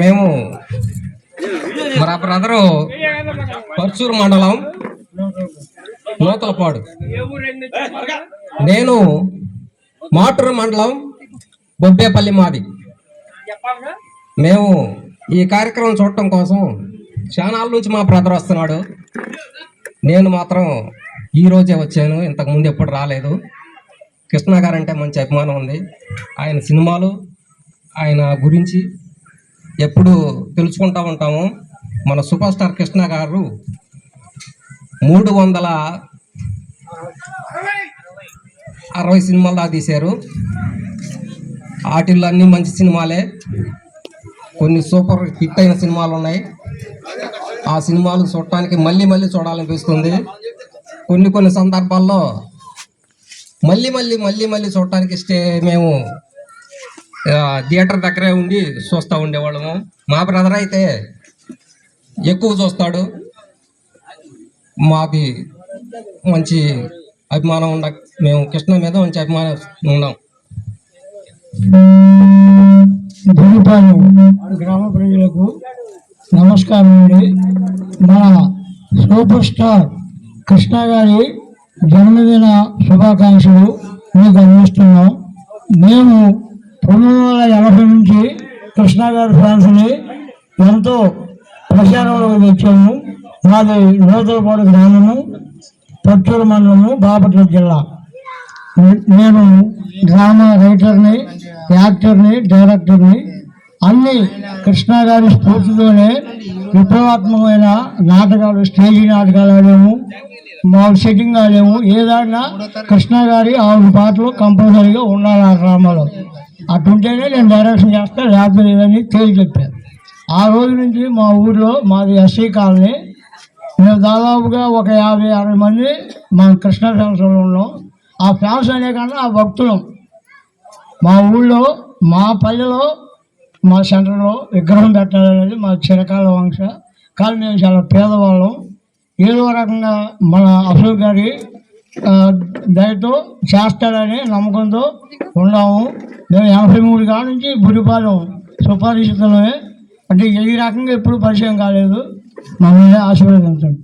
మేము మా బ్రదరు పర్చూరు మండలం నూతలపాడు, నేను మాటూరు మండలం బొబ్బేపల్లి మాది. మేము ఈ కార్యక్రమం చూడటం కోసం చానాల నుంచి మా బ్రదర్ వస్తున్నాడు. నేను మాత్రం ఈరోజే వచ్చాను, ఇంతకుముందు ఎప్పుడు రాలేదు. కృష్ణ గారు అంటే మంచి అభిమానం ఉంది. ఆయన సినిమాలు, ఆయన గురించి ఎప్పుడు తెలుసుకుంటూ ఉంటాము. మన సూపర్ స్టార్ కృష్ణ గారు 360 సినిమాలు దాకా తీశారు. వాటిల్లో అన్ని మంచి సినిమాలే, కొన్ని సూపర్ హిట్ అయిన సినిమాలు ఉన్నాయి. ఆ సినిమాలు చూడటానికి మళ్ళీ మళ్ళీ చూడాలనిపిస్తుంది. కొన్ని సందర్భాల్లో మళ్ళీ చూడటానికి మేము థియేటర్ దగ్గరే ఉండి చూస్తూ ఉండేవాళ్ళము. మా బ్రదర్ అయితే ఎక్కువ చూస్తాడు. మాది మంచి అభిమానం మేము కృష్ణ మీద మంచి అభిమానం ఉన్నాం. దుర్నిపాలెం గ్రామ ప్రజలకు నమస్కారం అండి. మన సూపర్ స్టార్ కృష్ణ గారి జన్మదిన శుభాకాంక్షలు మీకు అందిస్తున్నాం. మేము 1980 నుంచి కృష్ణ గారి ఫ్యాన్స్ని ఎంతో ప్రచారంలోకి తెచ్చాము. మాది నూతలపాడు గ్రామము, పర్చూరు మండలము, బాపట్ల జిల్లా. నేను డ్రామా రైటర్ని, యాక్టర్ని, డైరెక్టర్ని. అన్ని కృష్ణ గారి స్ఫూర్తితోనే విప్లవాత్మకమైన నాటకాలు, స్టేజీ నాటకాలు ఆడాము, మాకు సెట్టింగ్ ఆడాము. ఏదైనా కృష్ణ గారి 6 పాటలు కంపల్సరీగా ఉండాలి ఆ డ్రామాలో. అటుంటేనే నేను డైరెక్షన్ చేస్తా, లేకపోతే లేదని తేల్చి చెప్పాను. ఆ రోజు నుంచి మా ఊర్లో, మాది ఎస్సీ కాలనీ, మేము దాదాపుగా ఒక 50-60 మంది మా కృష్ణ ఫ్యాన్స్లో ఉన్నాం. ఆ ఫ్యాన్స్ అనే కన్నా ఆ భక్తులం. మా ఊళ్ళో, మా పల్లెలో, మా సెంటర్లో విగ్రహం పెట్టాలనేది మా చిరకాల వంశ. కానీ మేము చాలా పేదవాళ్ళం. ఏదో రకంగా మన అశోక్ గారి దయతో చేస్తాడని నమ్మకంతో ఉన్నాము. మేము 83 కాడ నుంచి బుడిపాలెం సుపరిచితులమే. అంటే ఈ రకంగా ఎప్పుడు పరిచయం కాలేదు. మమ్మల్ని ఆశీర్వదించండి.